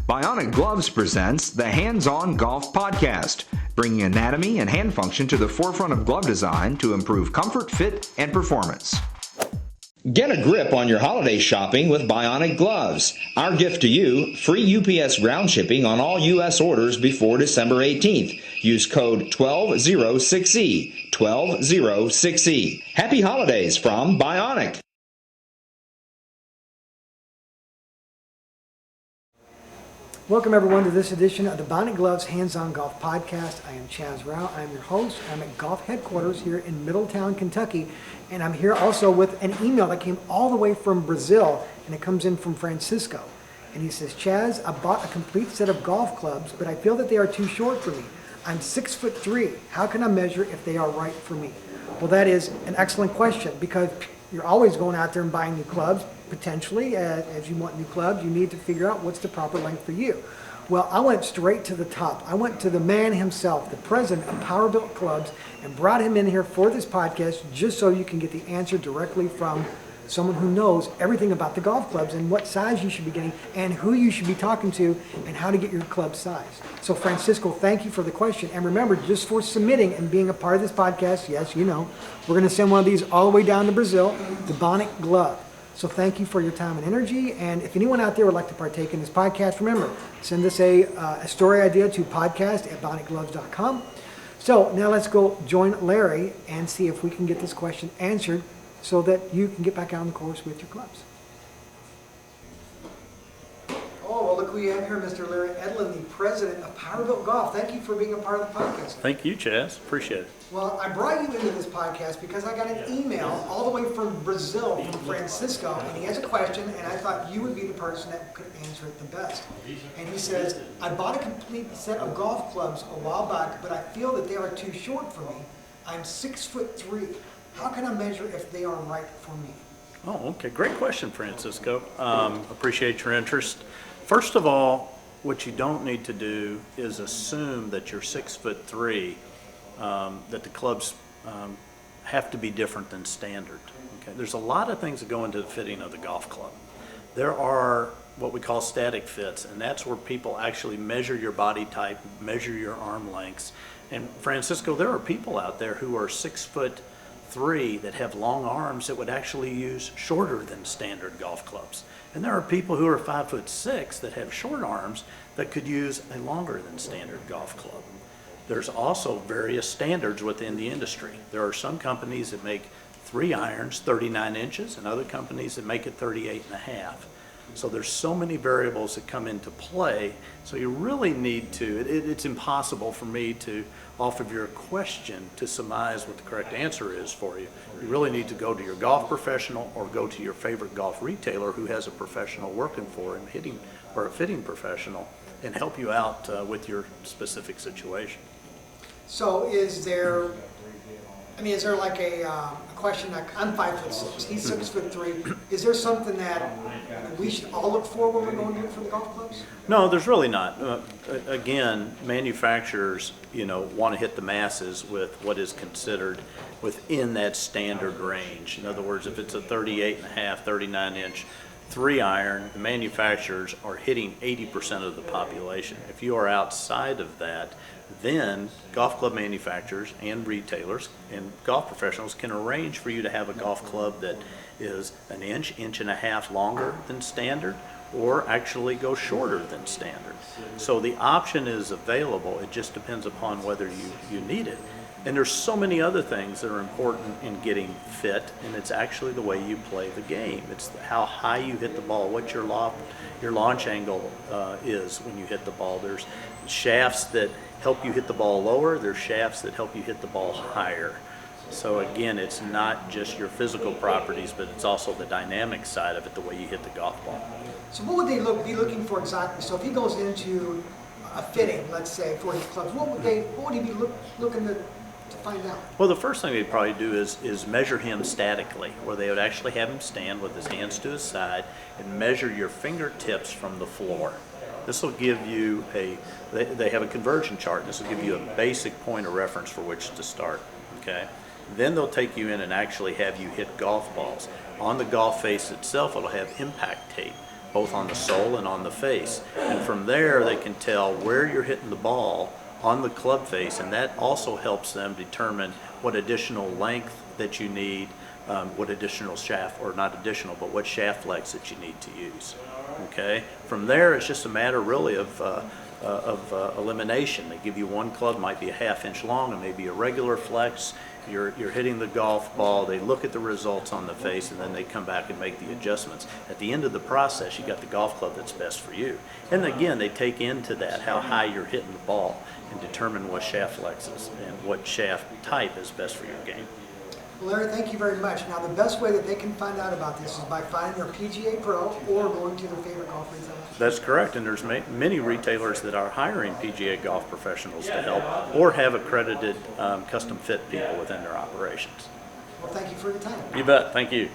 Bionic Gloves presents the Hands-On Golf Podcast, bringing anatomy and hand function to the forefront of glove design to improve comfort, fit, and performance. Get a grip on your holiday shopping with Bionic Gloves. Our gift to you, free UPS ground shipping on all U.S. orders before December 18th. Use code 1206E, 1206E. Happy holidays from Bionic. Welcome everyone to this edition of the Bionic Gloves Hands-On Golf Podcast. I am Chaz Rao. I'm your host. I'm at Golf Headquarters here in Middletown, Kentucky. And I'm here also with an email that came all the way from Brazil, and it comes in from Francisco. And he says, Chaz, I bought a complete set of golf clubs, but I feel that they are too short for me. I'm 6'3". How can I measure if they are right for me? Well, that is an excellent question, because you're always going out there and buying new clubs. Potentially, as you want new clubs, you need to figure out what's the proper length for you. Well, I went straight to the top. I went to the man himself, the president of Powerbuilt Clubs, and brought him in here for this podcast just so you can get the answer directly from someone who knows everything about the golf clubs and what size you should be getting and who you should be talking to and how to get your club size. So Francisco, thank you for the question. And remember, just for submitting and being a part of this podcast, yes, you know, we're going to send one of these all the way down to Brazil, the Bionic Glove. So thank you for your time and energy. And if anyone out there would like to partake in this podcast, remember, send us a story idea to podcast@bionicgloves.com. So now let's go join Larry and see if we can get this question answered so that you can get back out on the course with your clubs. Oh, well, look who you have here, Mr. Larry Edlin, the president of Powerbuilt Golf. Thank you for being a part of the podcast. Thank you, Chaz. Appreciate it. Well, I brought you into this podcast because I got an email all the way from Brazil from Francisco, and he has a question, and I thought you would be the person that could answer it the best. And he says, I bought a complete set of golf clubs a while back, but I feel that they are too short for me. I'm 6'3". How can I measure if they are right for me? Oh, okay. Great question, Francisco. Appreciate your interest. First of all, what you don't need to do is assume that you're 6'3", that the clubs have to be different than standard. Okay, there's a lot of things that go into the fitting of the golf club. There are what we call static fits, and that's where people actually measure your body type, measure your arm lengths. And Francisco, there are people out there who are 6'3" that have long arms that would actually use shorter than standard golf clubs. And there are people who are 5'6" that have short arms that could use a longer than standard golf club. There's also various standards within the industry. There are some companies that make 3 irons 39 inches and other companies that make it 38.5. So there's so many variables that come into play. So you really need to, it's impossible for me to, off of your question, to surmise what the correct answer is for you. You really need to go to your golf professional or go to your favorite golf retailer who has a professional working for him, or a fitting professional, and help you out with your specific situation. So is there like a question, like I'm 5'6", he's 6'3". Is there something that we should all look for when we're going to look for the golf clubs? No, there's really not. Again, manufacturers, want to hit the masses with what is considered within that standard range. In other words, if it's a 38.5, 39-inch 3 iron, the manufacturers are hitting 80% of the population. If you are outside of that, then golf club manufacturers and retailers and golf professionals can arrange for you to have a golf club that is an inch, inch and a half longer than standard, or actually go shorter than standard. So the option is available. It just depends upon whether you need it. And there's so many other things that are important in getting fit, and it's actually the way you play the game. It's how high you hit the ball, what your launch angle is when you hit the ball. There's shafts that help you hit the ball lower. There's shafts that help you hit the ball higher. So again, it's not just your physical properties, but it's also the dynamic side of it, the way you hit the golf ball. So what would they be looking for exactly? So if he goes into a fitting, let's say, for his clubs, what would he be looking to find out? Well, the first thing they'd probably do is measure him statically, where they would actually have him stand with his hands to his side and measure your fingertips from the floor. This will give you they have a conversion chart. This will give you a basic point of reference for which to start, okay? Then they'll take you in and actually have you hit golf balls. On the golf face itself, it'll have impact tape. both on the sole and on the face. And from there, they can tell where you're hitting the ball on the club face, and that also helps them determine what additional length that you need, what additional shaft, or not additional, but what shaft flex that you need to use. Okay. From there, it's just a matter really of elimination. They give you one club, might be a ½ inch long, and maybe a regular flex. You're hitting the golf ball. They look at the results on the face, and then they come back and make the adjustments. At the end of the process, you got the golf club that's best for you. And again, they take into that how high you're hitting the ball and determine what shaft flex is and what shaft type is best for your game. Larry, thank you very much. Now, the best way that they can find out about this is by finding their PGA Pro or going to their favorite golf retailer. That's correct, and there's many retailers that are hiring PGA golf professionals to help or have accredited custom fit people within their operations. Well, thank you for your time. You bet. Thank you.